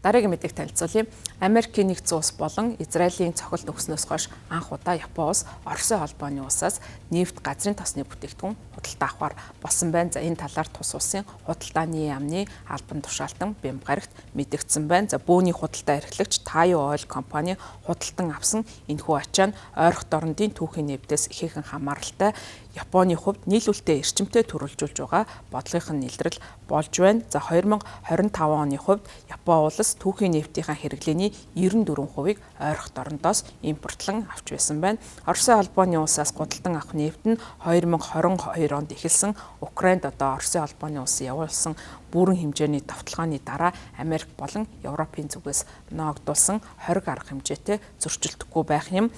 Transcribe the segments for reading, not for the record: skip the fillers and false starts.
Дараагийн мэдээг танилцуулъя. Америкийн нэгдсэн улс болон Израилийн цохилт өгснөөс хойш анх удаа Япон улс Оросын холбооны улсаас нефт, газрын тосны бүтээгдэхүүн худалдаа авахар болсон байна. За энэ талаар тус улсын худалдааны яамны албан тушаалтан Бямбгарагт мэдэгдсэн байна. За бөөний худалдаа эрхлэгч Taiyo Oil компани худалдан авсан энэхүү ачаа нь ойрхон дорнодын түүхийн нэвдээс ихээхэн хамааралтай Японы хувьд нийлүүлэлтээ эрчимтэй төрөлжүүлж байгаа бодлогын илрэл болж байна. За 2025 оны хувьд Япон улс түүхийн нефтийн хэрэглээний 94%-ийг ойрхон дорнодоос импортлон авч байсан байна. Оросын холбооны улсаас худалдан авах нефт нь 2022 онд эхэлсэн Украинд одоо Оросын холбооны улс явуулсан бүрэн хэмжээний давталгааны дараа Америк болон Европын зүгээс ноогдуулсан 20 арга хэмжээтэй зөрчилдөхгүй байх юм.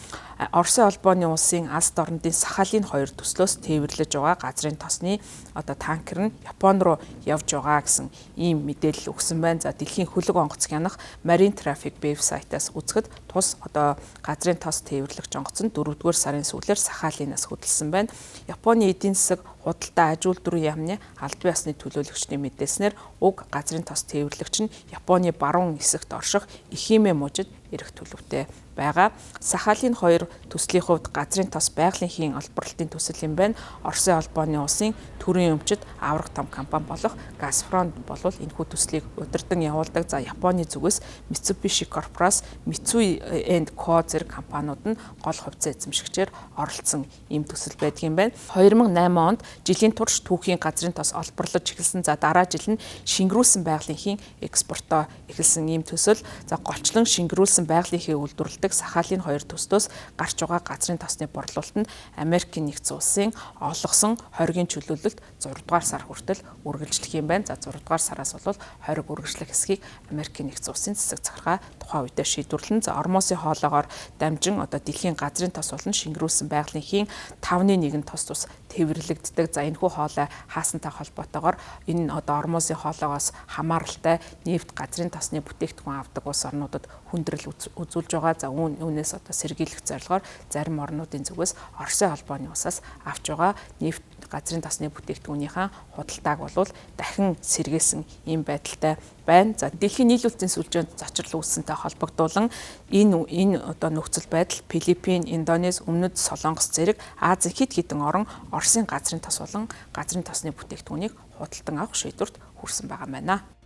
Оросын холбооны улсын алс дорнодын Сахалин 2 төслөөс тээвэрлэж байгаа газрын тосны одоо танкер нь Япон руу явж байгаа гэсэн ийм мэдээлэл өгсөн байна. За дэлхийн хөлөг онгоц хянах Marine Traffic вебсайтаас үзэхэд тус одоо газрын тос тээвэрлэгч онгоц нь 4-р сарын сүүлээр Сахалинаас хөдөлсөн байна. Японы эдийн засаг худалдаа аж үйлдвэрийн яамны албан ёсны төлөөлөгчдийн мэдээснээр уг газрын тос тээвэрлэгч нь Японы баруун хэсэгт орших Ихимэ мужид ирэх төлөвтэй байгаа. Сахалин 2 төслийн хувьд газрын тос байгалийн олборлолтын төсөл юм байна. Оросын холбооны улсын төрийн өмчит аврах том компани болох Газпром болвол энэхүү төслийг удирдан явуулдаг. За Японы зүгээс Mitsubishi Corporation, Mitsui & Co зэрэг компаниуд нь гол хувьцаа эзэмшигчээр оролцсон ийм төсөл байдаг юм байна. 2008 онд жилийн турш түүхийн газрын тос олборлож эхэлсэн. За дараа жил нь шингэрүүлсэн байгалийн экспортоо эхэлсэн ийм төсөл. За голчлон шингэрүүлсэн байгалийн үйлдвэрлэдэг Сахалин 2 төслөөс гарч байгаа газрын тосны борлуулалт нь Америкийн нэгдсэн улсын олгосон хоригийн чөлөөлөлт 6 дугаар сар хүртэл үргэлжлэх юм байна. За 6 дугаар сараас бол хориг үргэлжлэх хэсгийг Америкийн нэгдсэн улсын цэцэг захиргаа тухайн үедээ шийдвэрлэн. За Ормосын хоолоогоор дамжин одоо дэлхийн газрын тос болон шингэрүүлсэн байгалийн 5-1 тос тус тээвэрлэгддэг. За энэхүү хоолой хаасантай холбоотойгоор энэ одоо Ормосын хоолоогоос хамааралтай нефт, газрын тосны бүтээгдэхүүн авдаг улс орнуудад хүндрэл үзүүлж байгаа. За үүнээс одоо сэргийлэх зорилгоор зарим орнуудын зүгээс Оросын холбооны улсаас авч байгаа нефт, газрын тосны бүтээгдэхүүнийхээ худалдааг болвол дахин сэргээсэн ийм байдалтай байна. За дэлхийн нийлүүлэлтийн сүлжээнд зочрол үүссэнтэй холбогдуулан энэ одоо нөхцөл байдал Филиппин, Индонез, Өмнөд Солонгос зэрэг Азийн хэд хэдэн орон Оросын газрын тос болон газрын тосны бүтээгдэхүүнийг худалдан авах шийдвэрт хүрсэн байгаа байна.